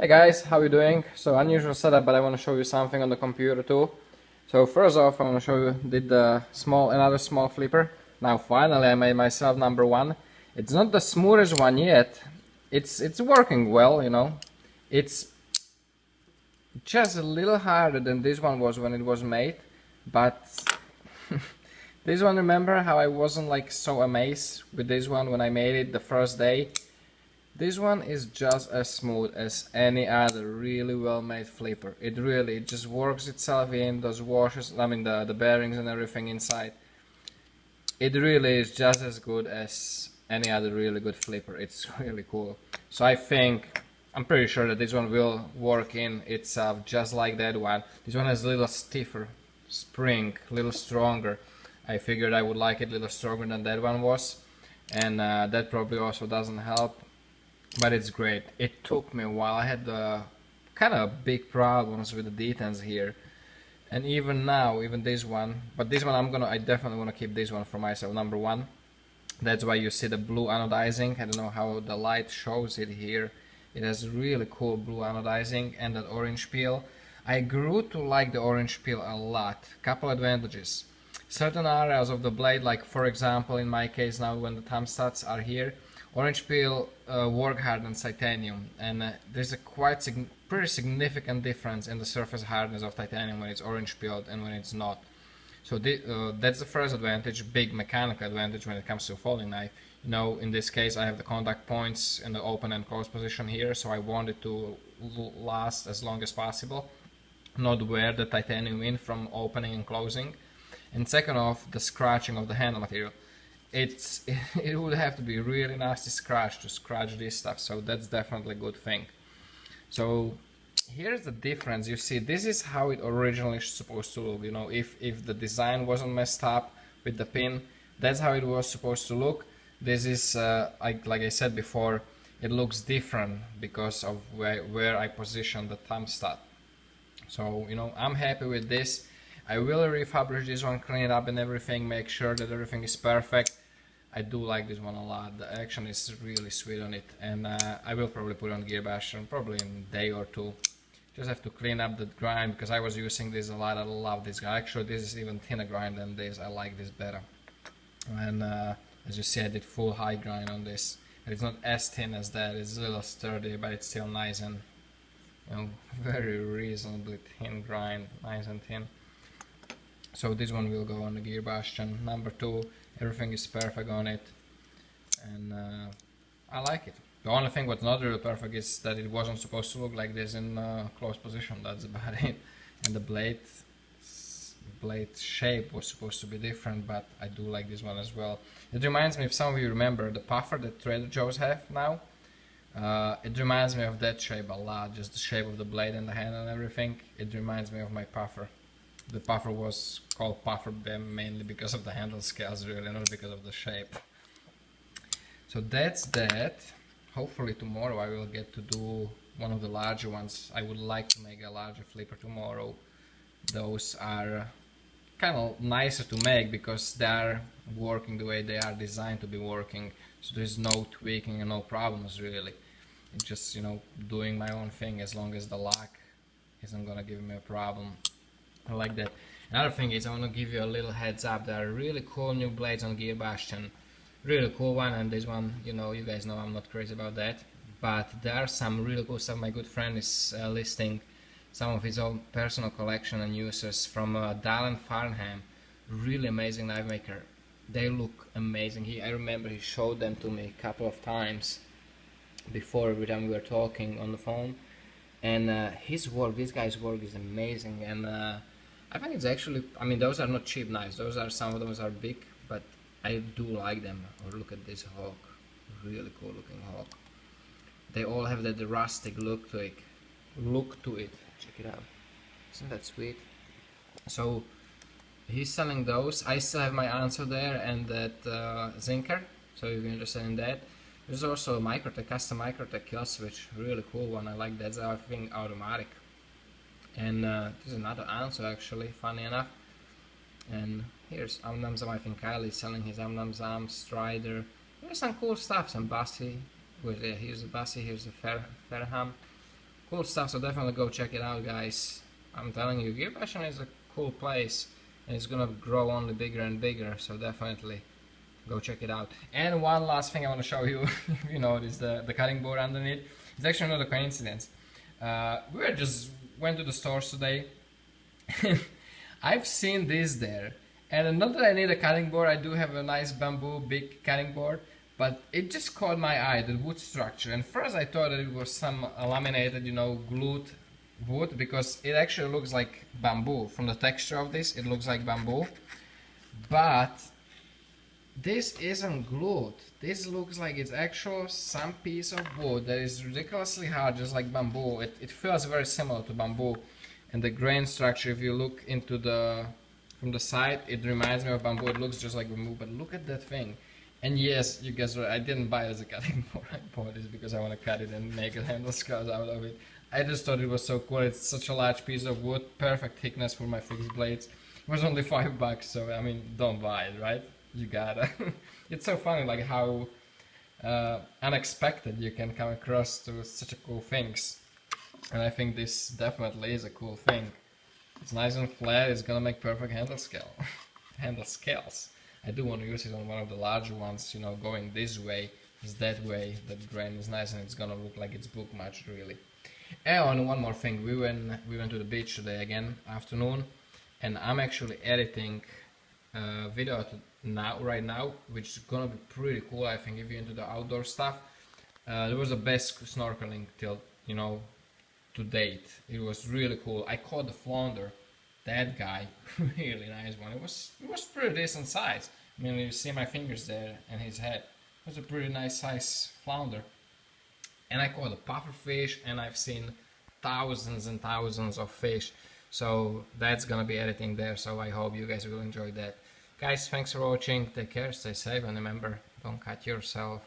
Hey guys, how you doing? So unusual setup, but I want to show you something on the computer too. So first off, I want to show you did another small flipper. Now finally I made myself number one. It's not the smoothest one yet. It's working well, you know. It's just a little harder than this one was when it was made, but this one, remember how I wasn't like so amazed with this one when I made it the first day? This one is just as smooth as any other really well made flipper. It just works itself in, those washers, I mean the bearings and everything inside. It really is just as good as any other really good flipper. It's really cool. So I'm pretty sure that this one will work in itself just like that one. This one has a little stiffer spring, a little stronger. I figured I would like it a little stronger than that one was, and that probably also doesn't help. But it's great. It took me a while. I had kind of big problems with the detents here, and even now, even this one. But this one, I definitely want to keep this one for myself, number one. That's why you see the blue anodizing. I don't know how the light shows it here. It has really cool blue anodizing and that orange peel. I grew to like the orange peel a lot. Couple advantages. Certain areas of the blade, like for example in my case now when the thumb studs are here, orange peel work hard than titanium, and there's a pretty significant difference in the surface hardness of titanium when it's orange peeled and when it's not. So that's the first advantage, big mechanical advantage when it comes to a folding knife. You know, in this case I have the contact points in the open and close position here, so I want it to last as long as possible, not wear the titanium in from opening and closing. And second off, the scratching of the handle material. It would have to be a really nasty scratch to scratch this stuff, so that's definitely a good thing. So here's the difference. You see, this is how it originally supposed to look. You know, if the design wasn't messed up with the pin, that's how it was supposed to look. This is like I said before, it looks different because of where I positioned the thumb stud. So you know, I'm happy with this. I will refurbish this one, clean it up and everything, make sure that everything is perfect. I do like this one a lot. The action is really sweet on it, and I will probably put it on Gearbastion probably in a day or two. Just have to clean up the grind because I was using this a lot. I love this grind. Actually, this is even thinner grind than this. I like this better. And as you see, I did full high grind on this. And it's not as thin as that. It's a little sturdy, but it's still nice and, you know, very reasonably thin grind, nice and thin. So this one will go on the Gearbastion. Number two, everything is perfect on it, and I like it. The only thing what's not really perfect is that it wasn't supposed to look like this in close position. That's about it. And the blade shape was supposed to be different, but I do like this one as well. It reminds me, if some of you remember, the puffer that Trader Joe's have now. It reminds me of that shape a lot, just the shape of the blade and the handle and everything. It reminds me of my puffer. The puffer was called puffer mainly because of the handle scales, really, not because of the shape. So that's that. Hopefully tomorrow I will get to do one of the larger ones. I would like to make a larger flipper tomorrow. Those are kind of nicer to make because they are working the way they are designed to be working. So there's no tweaking and no problems really. It's just, you know, doing my own thing as long as the lock isn't gonna give me a problem. I like that. Another thing is I want to give you a little heads up. There are really cool new blades on Gearbastion. Really cool one, and this one, you know, you guys know I'm not crazy about that. But there are some really cool stuff. My good friend is listing some of his own personal collection and uses from Dalen Farnham. Really amazing knife maker. They look amazing. I remember he showed them to me a couple of times before, every time we were talking on the phone. And this guy's work is amazing, and I think it's actually, I mean, those are not cheap knives. Some of those are big, but I do like them. Or look at this hawk, really cool looking hawk. They all have that rustic look to it. Check it out. Isn't that sweet? So he's selling those. I still have my answer there and that Zinker. So if you're interested in that. There's also a Microtech, custom Microtech kill switch, really cool one. I like that. I think automatic. And there's another answer actually, funny enough. And here's Amnamzam. I think Kylie's selling his Amnamzam, Strider. There's some cool stuff, some Bassi. Here's the Bassi, here's the Fairham. Cool stuff, so definitely go check it out, guys. I'm telling you, Gearbastion is a cool place, and it's gonna grow only bigger and bigger, so definitely go check it out. And one last thing I want to show you, you notice the cutting board underneath. It's actually not a coincidence. We just went to the stores today. I've seen this there, and not that I need a cutting board, I do have a nice bamboo big cutting board, but it just caught my eye, the wood structure. And first I thought that it was some laminated, you know, glued wood, because it actually looks like bamboo. From the texture of this, it looks like bamboo, but this isn't glued. This looks like it's actual some piece of wood that is ridiculously hard, just like bamboo. It feels very similar to bamboo, and the grain structure, if you look into from the side, it reminds me of bamboo. It looks just like bamboo, but look at that thing. And yes, you guys, I didn't buy it as a cutting board. I bought this because I want to cut it and make a handle scars out of it. I just thought it was so cool. It's such a large piece of wood, perfect thickness for my fixed blades. It was only $5, so I mean, don't buy it, right? You gotta. It's so funny, like how unexpected you can come across to such a cool things. And I think this definitely is a cool thing. It's nice and flat. It's gonna make perfect handle scales. I do want to use it on one of the larger ones, you know, going this way, is that way, that grain is nice, and it's gonna look like it's book matched, really. And one more thing, we went to the beach today again, afternoon, and I'm actually editing a video right now, which is gonna be pretty cool, I think, if you're into the outdoor stuff. It was the best snorkeling till, you know, to date. It was really cool. I caught the flounder. That guy, really nice one. It was pretty decent size. I mean, you see my fingers there and his head. It was a pretty nice size flounder. And I caught a puffer fish, and I've seen thousands and thousands of fish. So that's gonna be editing there. So I hope you guys will enjoy that. Guys, thanks for watching. Take care, stay safe, and remember, don't cut yourself.